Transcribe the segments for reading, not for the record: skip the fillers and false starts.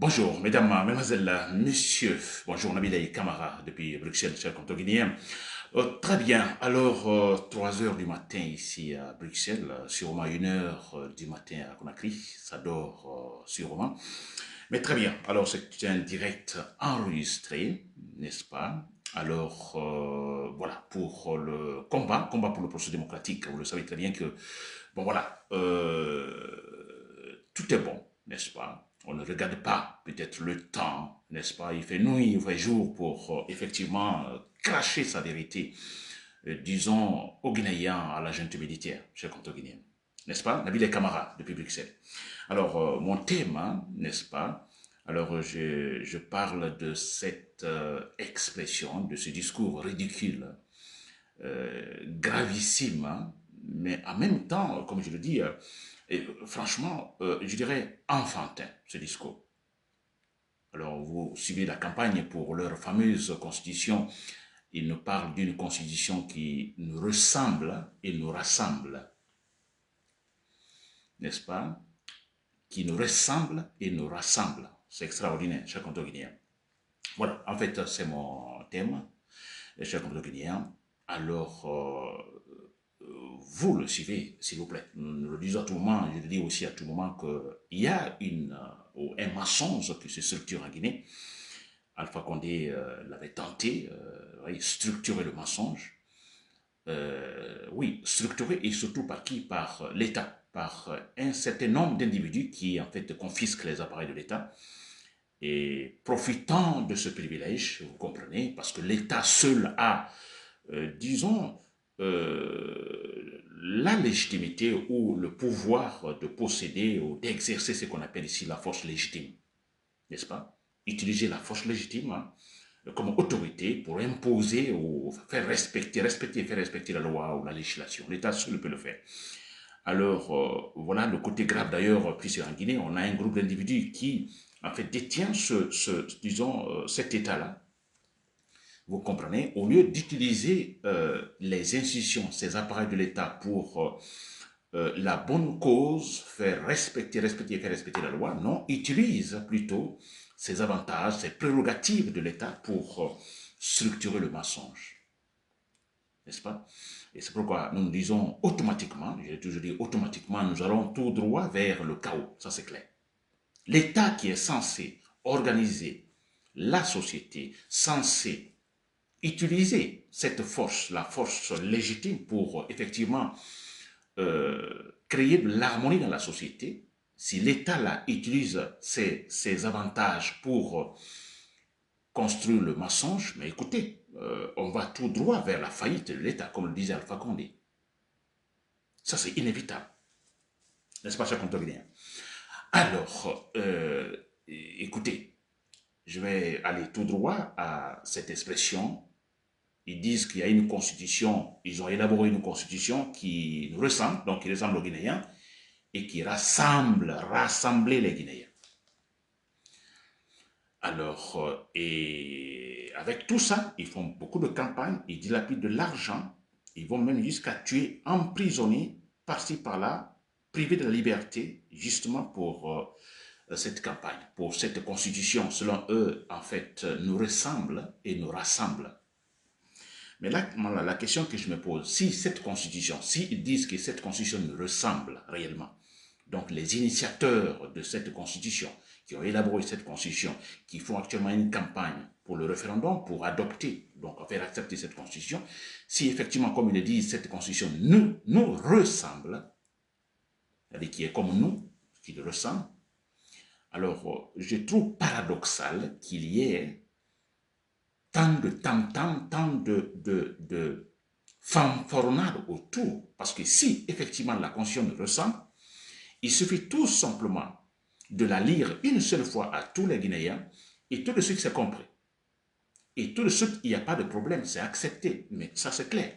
Bonjour, mesdames, mesdemoiselles, messieurs. Bonjour, Nabil Camara, depuis Bruxelles, cher Guinéen. Très bien. Alors, 3 heures du matin ici à Bruxelles, sûrement 1 heure du matin à Conakry. Ça dort sûrement. Mais très bien. Alors, c'est un direct enregistré, n'est-ce pas? Alors, voilà, pour le combat pour le processus démocratique. Vous le savez très bien que, bon, voilà, tout est bon, n'est-ce pas? On ne regarde pas peut-être le temps, n'est-ce pas? Il fait nuit, il fait jour pour effectivement cracher sa vérité, disons, aux Guinéens, à la junte militaire, cher compte guinéen. N'est-ce pas? Nabil et Camara, depuis Bruxelles. Alors, mon thème, hein, n'est-ce pas? Alors, je parle de cette expression, de ce discours ridicule, gravissime, hein, mais en même temps, comme je le dis, et, franchement, je dirais enfantin, ce discours. Alors, vous suivez la campagne pour leur fameuse constitution. Ils nous parlent d'une constitution qui nous ressemble et nous rassemble, n'est-ce pas? Qui nous ressemble et nous rassemble. C'est extraordinaire, cher compte guinéen. Voilà, en fait, c'est mon thème, cher compte guinéen. Alors, vous le suivez, s'il vous plaît. Nous le disons à tout moment, je le dis aussi à tout moment qu'il y a un mensonge qui se structure en Guinée. Alpha Condé l'avait tenté, structurer le mensonge. Oui, structuré et surtout par qui? Par l'État, par un certain nombre d'individus qui en fait confisquent les appareils de l'État et profitant de ce privilège, vous comprenez, parce que l'État seul a, disons, la légitimité ou le pouvoir de posséder ou d'exercer ce qu'on appelle ici la force légitime, n'est-ce pas? Utiliser la force légitime, hein, comme autorité pour imposer ou faire respecter, faire respecter la loi ou la législation. L'État seul peut le faire. Alors, voilà le côté grave d'ailleurs, puisque en Guinée, on a un groupe d'individus qui, en fait, détient disons, cet État-là. Vous comprenez? Au lieu d'utiliser les institutions, ces appareils de l'État pour la bonne cause, faire respecter, faire respecter la loi, non, utilise plutôt ses avantages, ses prérogatives de l'État pour structurer le mensonge. N'est-ce pas? Et c'est pourquoi nous disons automatiquement, j'ai toujours dit automatiquement, nous allons tout droit vers le chaos, ça c'est clair. L'État qui est censé organiser la société, censé utiliser cette force, la force légitime pour effectivement créer de l'harmonie dans la société, si l'État là utilise ses avantages pour construire le mensonge, mais écoutez, on va tout droit vers la faillite de l'État, comme le disait Alpha Condé. Ça, c'est inévitable. N'est-ce pas, cher contemporain? Alors, écoutez, je vais aller tout droit à cette expression. Ils disent qu'il y a une constitution, ils ont élaboré une constitution qui nous ressemble, donc qui ressemble aux Guinéens, et qui rassembler les Guinéens. Alors, et avec tout ça, ils font beaucoup de campagnes, ils dilapident de l'argent, ils vont même jusqu'à tuer, emprisonner, par-ci, par-là, privés de la liberté, justement pour cette campagne, pour cette constitution, selon eux, en fait, nous ressemble et nous rassemble. Mais là, la question que je me pose, si cette constitution, s'ils disent que cette constitution nous ressemble réellement, donc les initiateurs de cette constitution, qui ont élaboré cette constitution, qui font actuellement une campagne pour le référendum, pour adopter, donc faire accepter cette constitution, si effectivement, comme ils le disent, cette constitution nous ressemble, c'est-à-dire qui est comme nous, qui le ressemble, alors je trouve paradoxal qu'il y ait tant de fanfaronnade autour, parce que si effectivement la constitution nous ressemble, il suffit tout simplement de la lire une seule fois à tous les Guinéens et tout de suite c'est compris. Et tout de suite, il n'y a pas de problème, c'est accepté. Mais ça c'est clair.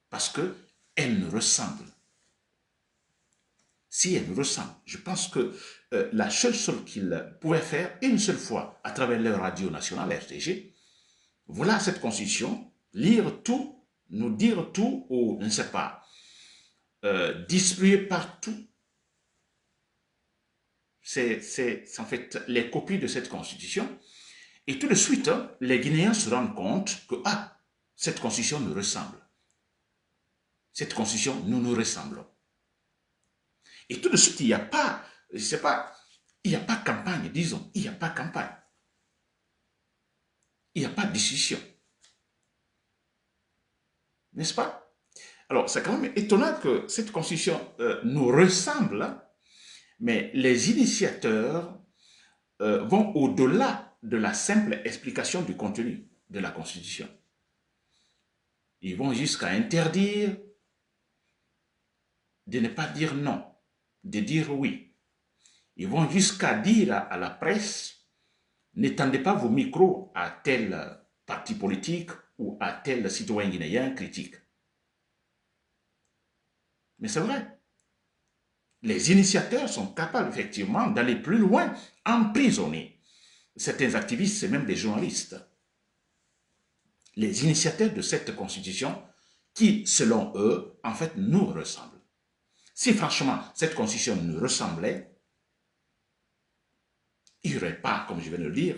Parce qu'elle nous ressemble. Si elle nous ressemble, je pense que la seule chose qu'ils pouvaient faire une seule fois à travers leur radio nationale, RTG, voilà cette constitution, lire tout, nous dire tout, ou je ne sais pas, distribuer partout. c'est en fait les copies de cette constitution. Et tout de suite, les Guinéens se rendent compte que, ah, cette constitution nous ressemble. Cette constitution, nous nous ressemblons. Et tout de suite, il n'y a pas, je sais pas, il n'y a pas campagne, disons, il n'y a pas campagne. Il n'y a pas de décision. N'est-ce pas? Alors, c'est quand même étonnant que cette constitution nous ressemble, mais les initiateurs vont au-delà de la simple explication du contenu de la constitution. Ils vont jusqu'à interdire de ne pas dire non, de dire oui. Ils vont jusqu'à dire à la presse, n'étendez pas vos micros à tel parti politique ou à tel citoyen guinéen critique. Mais c'est vrai. Les initiateurs sont capables effectivement d'aller plus loin, emprisonner certains activistes et même des journalistes. Les initiateurs de cette constitution qui, selon eux, en fait, nous ressemblent. Si franchement, cette constitution nous ressemblait, il n'y aurait pas, comme je viens de le dire,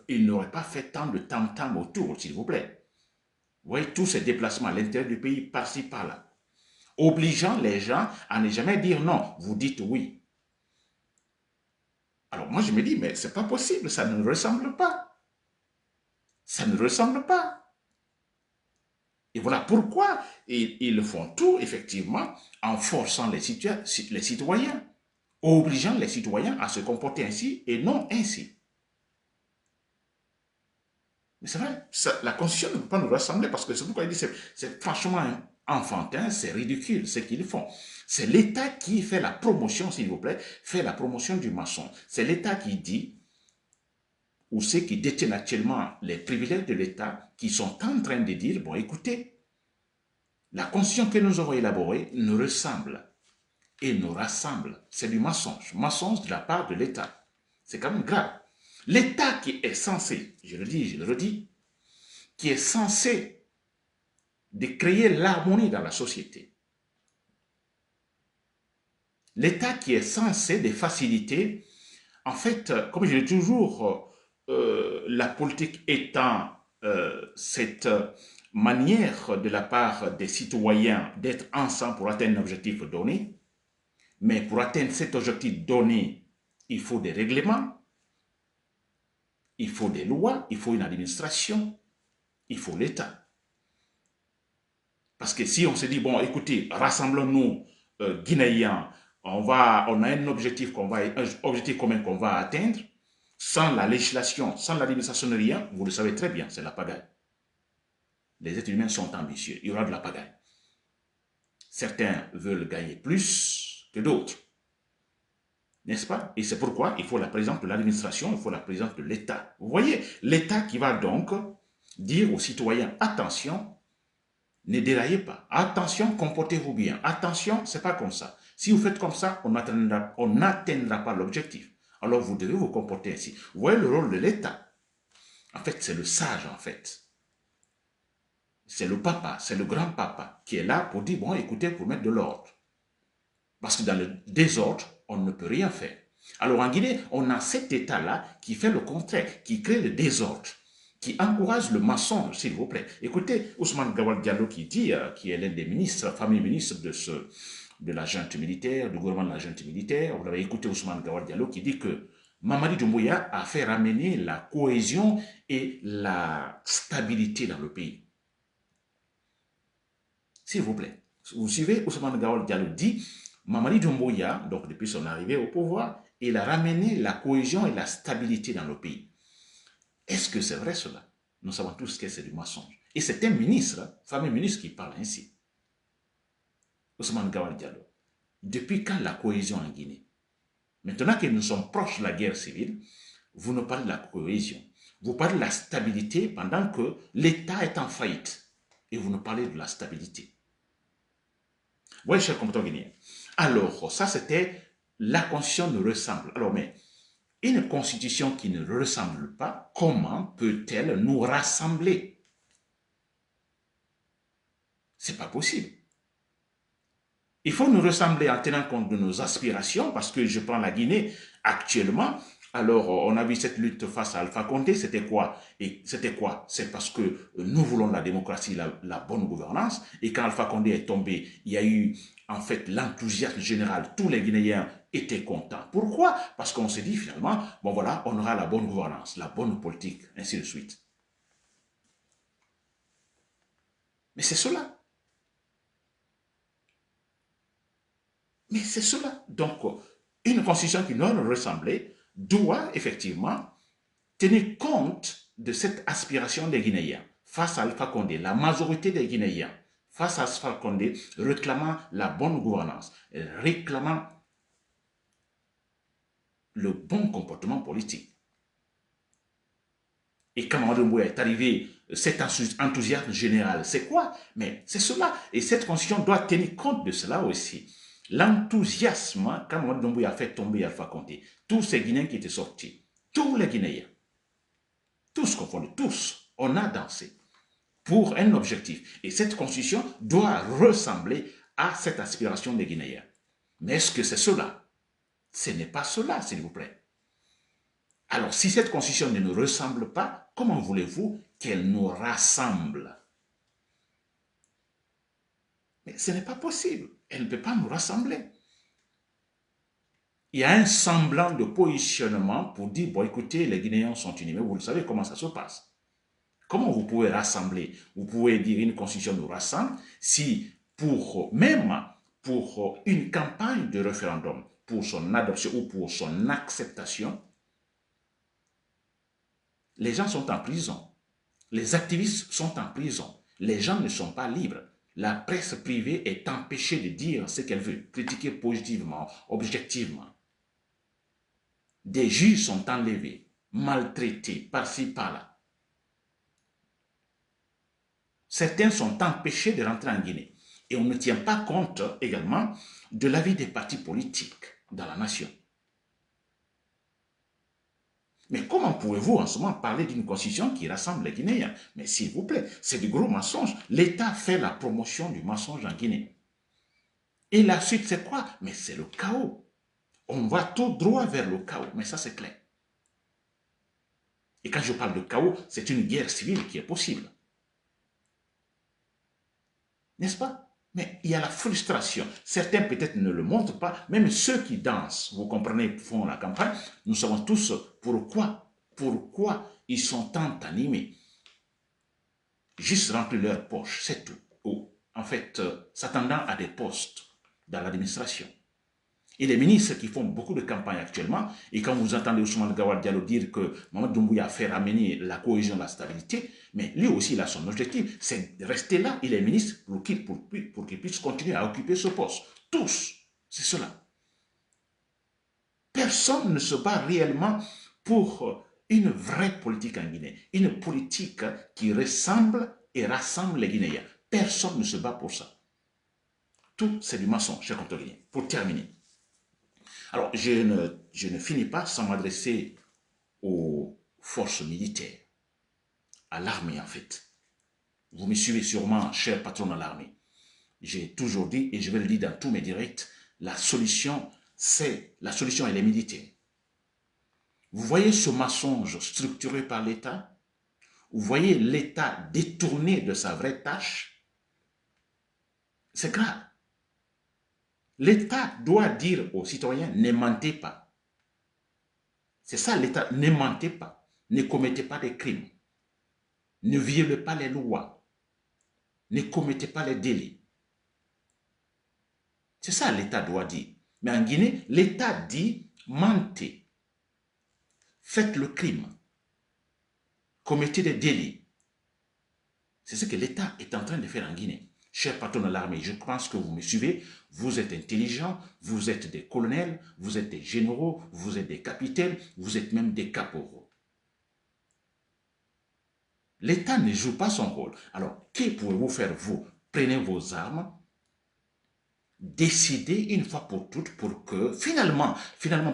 il n'aurait pas fait tant de tam-tam autour, s'il vous plaît. Vous voyez tous ces déplacements à l'intérieur du pays, par-ci, par-là, obligeant les gens à ne jamais dire non, vous dites oui. Alors moi je me dis, mais c'est pas possible, ça ne ressemble pas. Ça ne ressemble pas. Et voilà pourquoi ils font tout, effectivement, en forçant les citoyens, obligeant les citoyens à se comporter ainsi et non ainsi. Mais c'est vrai, la Constitution ne peut pas nous rassembler parce que c'est pourquoi il dit c'est franchement enfantin, c'est ridicule ce qu'ils font. C'est l'État qui fait la promotion, s'il vous plaît, fait la promotion du maçon. C'est l'État qui dit, ou ceux qui détiennent actuellement les privilèges de l'État, qui sont en train de dire, bon écoutez, la Constitution que nous avons élaborée nous ressemble et nous rassemble. C'est du mensonge de la part de l'État. C'est quand même grave. L'État qui est censé, je le dis, je le redis, qui est censé de créer l'harmonie dans la société. L'État qui est censé de faciliter, en fait, comme je l'ai toujours, la politique étant cette manière de la part des citoyens d'être ensemble pour atteindre un objectif donné, mais pour atteindre cet objectif donné, il faut des règlements, il faut des lois, il faut une administration, il faut l'État. Parce que si on se dit, bon, écoutez, rassemblons-nous, Guinéens, on a un objectif, un objectif commun qu'on va atteindre, sans la législation, sans l'administration de rien, vous le savez très bien, c'est la pagaille. Les êtres humains sont ambitieux, il y aura de la pagaille. Certains veulent gagner plus que d'autres. N'est-ce pas? Et c'est pourquoi il faut la présence de l'administration, il faut la présence de l'État. Vous voyez, l'État qui va donc dire aux citoyens, attention, ne déraillez pas. Attention, comportez-vous bien. Attention, c'est pas comme ça. Si vous faites comme ça, on n'atteindra pas l'objectif. Alors vous devez vous comporter ainsi. Vous voyez le rôle de l'État. En fait, c'est le sage, en fait. C'est le papa, c'est le grand-papa qui est là pour dire, bon, écoutez, pour mettre de l'ordre. Parce que dans le désordre, on ne peut rien faire. Alors en Guinée, on a cet État-là qui fait le contraire, qui crée le désordre, qui encourage le mensonge, s'il vous plaît. Écoutez, Ousmane Gawal Diallo qui dit, qui est l'un des ministres, fameux ministre de la junte militaire, du gouvernement de la junte militaire, vous avez écouté Ousmane Gawal Diallo qui dit que Mamadi Doumbouya a fait ramener la cohésion et la stabilité dans le pays. S'il vous plaît, vous suivez, Ousmane Gawal Diallo dit, Mamadi Doumbouya, donc depuis son arrivée au pouvoir, il a ramené la cohésion et la stabilité dans le pays. Est-ce que c'est vrai cela? Nous savons tous que c'est du mensonge. Et c'est un ministre, fameux ministre qui parle ainsi. Ousmane Gawal Diallo. Depuis quand la cohésion en Guinée? Maintenant que nous sommes proches de la guerre civile, vous ne parlez de la cohésion. Vous parlez de la stabilité pendant que l'État est en faillite. Et vous nous parlez de la stabilité. Vous voyez, chers compatriotes guinéens. Alors, ça c'était la constitution nous ressemble. Alors, mais une constitution qui ne ressemble pas, comment peut-elle nous rassembler? C'est pas possible. Il faut nous ressembler en tenant compte de nos aspirations, parce que je prends la Guinée actuellement. Alors, on a vu cette lutte face à Alpha Condé, c'était quoi? Et c'était quoi? C'est parce que nous voulons la démocratie, la bonne gouvernance. Et quand Alpha Condé est tombé, il y a eu en fait l'enthousiasme général. Tous les Guinéens étaient contents. Pourquoi? Parce qu'on s'est dit finalement, bon voilà, on aura la bonne gouvernance, la bonne politique, ainsi de suite. Mais c'est cela. Mais c'est cela. Donc, une constitution qui doit nous ressembler doit effectivement tenir compte de cette aspiration des Guinéens face à Alpha Condé. La majorité des Guinéens face à Alpha Condé réclamant la bonne gouvernance, réclamant le bon comportement politique. Et quand Mamadou Mbouya est arrivé, cet enthousiasme général, c'est quoi? Mais c'est cela. Et cette constitution doit tenir compte de cela aussi. L'enthousiasme, quand Mamadou Mbouya a fait tomber Alpha Condé, tous ces Guinéens qui étaient sortis, tous les Guinéens, tous confondus, tous, on a dansé pour un objectif. Et cette constitution doit ressembler à cette aspiration des Guinéens. Mais est-ce que c'est cela? Ce n'est pas cela, s'il vous plaît. Alors, si cette constitution ne nous ressemble pas, comment voulez-vous qu'elle nous rassemble? Mais ce n'est pas possible. Elle ne peut pas nous rassembler. Il y a un semblant de positionnement pour dire, bon, écoutez, les Guinéens sont unis. Mais vous le savez comment ça se passe. Comment vous pouvez rassembler? Vous pouvez dire une constitution nous rassemble si, même pour une campagne de référendum, pour son adoption ou pour son acceptation, les gens sont en prison. Les activistes sont en prison. Les gens ne sont pas libres. La presse privée est empêchée de dire ce qu'elle veut, critiquer positivement, objectivement. Des juges sont enlevés, maltraités par-ci, par-là. Certains sont empêchés de rentrer en Guinée. Et on ne tient pas compte également de l'avis des partis politiques dans la nation. Mais comment pouvez-vous en ce moment parler d'une constitution qui rassemble les Guinéens? Mais s'il vous plaît, c'est du gros mensonge. L'État fait la promotion du mensonge en Guinée. Et la suite, c'est quoi? Mais c'est le chaos. On va tout droit vers le chaos, mais ça c'est clair. Et quand je parle de chaos, c'est une guerre civile qui est possible. N'est-ce pas? Mais il y a la frustration. Certains peut-être ne le montrent pas, même ceux qui dansent, vous comprenez, font la campagne, nous savons tous pourquoi ils sont tant animés. Juste remplir leur poche, c'est tout. Ou, en fait, s'attendant à des postes dans l'administration. Et les ministres qui font beaucoup de campagnes actuellement, et quand vous entendez Ousmane Gawad Diallo dire que Mamadou Doumbouya a fait ramener la cohésion, la stabilité, mais lui aussi, il a son objectif, c'est de rester là, il est ministre pour qu'il puisse continuer à occuper ce poste. Tous, c'est cela. Personne ne se bat réellement pour une vraie politique en Guinée, une politique qui ressemble et rassemble les Guinéens. Personne ne se bat pour ça. Tout, c'est du mensonge, chers compatriotes. Pour terminer. Alors, je ne finis pas sans m'adresser aux forces militaires, à l'armée en fait. Vous me suivez sûrement, cher patron de l'armée. J'ai toujours dit, et je vais le dire dans tous mes directs, la solution, elle est militaire. Vous voyez ce mensonge structuré par l'État? Vous voyez l'État détourné de sa vraie tâche? C'est grave. L'État doit dire aux citoyens, ne mentez pas. C'est ça l'État, ne mentez pas, ne commettez pas des crimes, ne violez pas les lois, ne commettez pas les délits. C'est ça l'État doit dire. Mais en Guinée, l'État dit, mentez, faites le crime, commettez des délits. C'est ce que l'État est en train de faire en Guinée. Chers patrons de l'armée, je pense que vous me suivez, vous êtes intelligents, vous êtes des colonels, vous êtes des généraux, vous êtes des capitaines, vous êtes même des caporaux. L'État ne joue pas son rôle. Alors, que pouvez-vous faire vous? Prenez vos armes, décidez une fois pour toutes pour que finalement,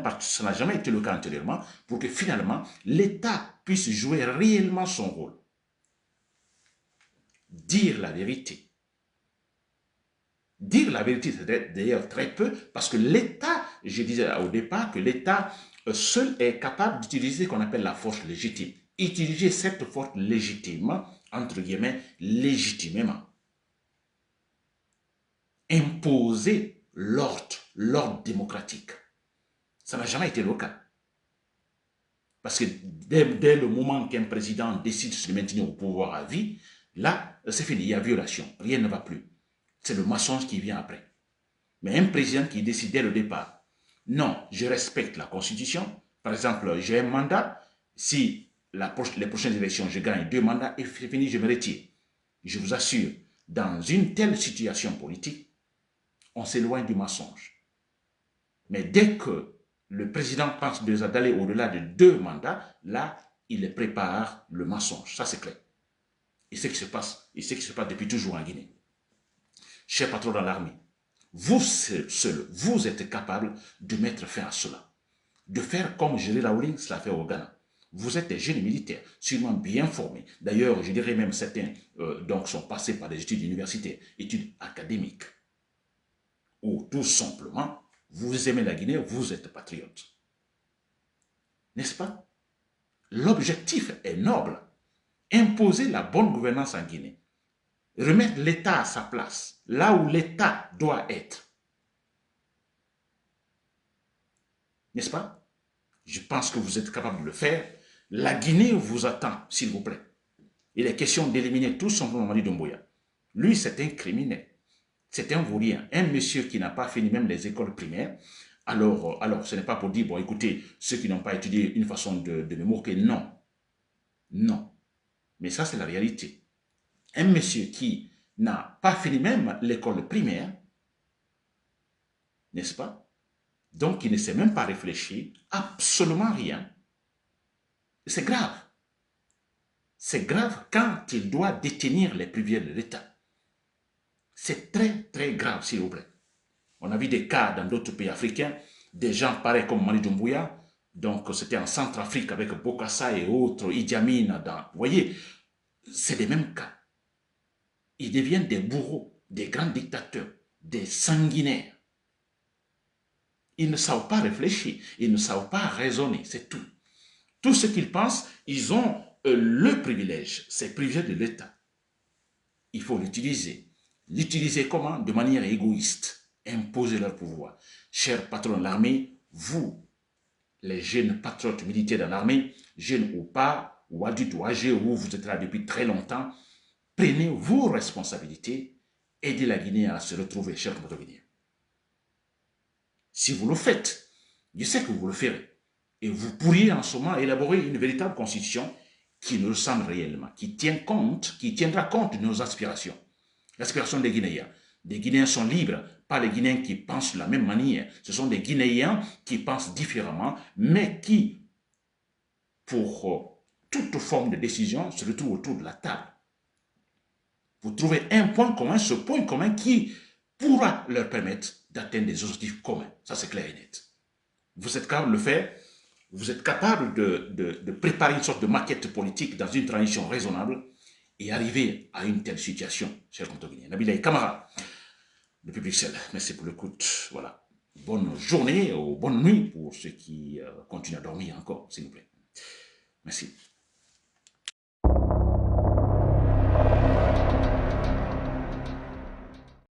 parce que ça n'a jamais été le cas antérieurement, pour que finalement l'État puisse jouer réellement son rôle. Dire la vérité. Dire la vérité, c'est d'ailleurs très peu, parce que l'État, je disais au départ que l'État seul est capable d'utiliser ce qu'on appelle la force légitime. Utiliser cette force légitime, entre guillemets, légitimement. Imposer l'ordre démocratique. Ça n'a jamais été le cas. Parce que dès le moment qu'un président décide de se maintenir au pouvoir à vie, là, c'est fini, il y a violation, rien ne va plus. C'est le mensonge qui vient après. Mais un président qui décide dès le départ, non, je respecte la Constitution, par exemple, j'ai un mandat, si les prochaines élections, je gagne 2 mandats et c'est fini, je me retire. Je vous assure, dans une telle situation politique, on s'éloigne du mensonge. Mais dès que le président pense d'aller au-delà de 2 mandats, là, il prépare le mensonge. Ça, c'est clair. Et c'est ce qui se passe depuis toujours en Guinée. Chers patrons dans l'armée, vous seul, vous êtes capable de mettre fin à cela. De faire comme Jerry Rawlings l'a fait au Ghana. Vous êtes des jeunes militaires, sûrement bien formés. D'ailleurs, je dirais même certains donc sont passés par des études universitaires, études académiques. Ou tout simplement, vous aimez la Guinée, vous êtes patriote. N'est-ce pas? L'objectif est noble. Imposer la bonne gouvernance en Guinée. Remettre l'État à sa place, là où l'État doit être. N'est-ce pas? Je pense que vous êtes capable de le faire. La Guinée vous attend, s'il vous plaît. Il est question d'éliminer tout simplement Mamadi Doumbouya. Lui, c'est un criminel. C'est un vaurien, un monsieur qui n'a pas fini même les écoles primaires. Alors ce n'est pas pour dire, bon, écoutez, ceux qui n'ont pas étudié une façon de me moquer, non. Non. Mais ça, c'est la réalité. Un monsieur qui n'a pas fini même l'école primaire, n'est-ce pas? Donc, il ne sait même pas réfléchir, absolument rien. C'est grave. C'est grave quand il doit détenir les privilèges de l'État. C'est très, très grave, s'il vous plaît. On a vu des cas dans d'autres pays africains, des gens pareils comme Mamadi Doumbouya, donc c'était en Centrafrique avec Bokassa et autres, Idi Amin, vous voyez, c'est les mêmes cas. Ils deviennent des bourreaux, des grands dictateurs, des sanguinaires. Ils ne savent pas réfléchir, ils ne savent pas raisonner, c'est tout. Tout ce qu'ils pensent, ils ont le privilège, c'est le privilège de l'État. Il faut l'utiliser. L'utiliser comment? De manière égoïste. Imposer leur pouvoir. Chers patrons de l'armée, vous, les jeunes patriotes militaires dans l'armée, jeunes ou pas, ou adultes ou âgés, ou vous êtes là depuis très longtemps, prenez vos responsabilités, aidez la Guinée à se retrouver, chers compatriotes guinéens. Si vous le faites, je sais que vous le ferez. Et vous pourriez en ce moment élaborer une véritable constitution qui nous ressemble réellement, qui tiendra compte de nos aspirations. L'aspiration des Guinéens. Les Guinéens sont libres, pas les Guinéens qui pensent de la même manière. Ce sont des Guinéens qui pensent différemment, mais qui, pour toute forme de décision, se retrouvent autour de la table. Vous trouvez un point commun, ce point commun qui pourra leur permettre d'atteindre des objectifs communs. Ça, c'est clair et net. Vous êtes capable de le faire. Vous êtes capable de préparer une sorte de maquette politique dans une transition raisonnable et arriver à une telle situation, chers compatriotes. Nabil Kamara, depuis Bruxelles. Merci pour l'écoute. Voilà. Bonne journée ou bonne nuit pour ceux qui continuent à dormir encore, s'il vous plaît. Merci.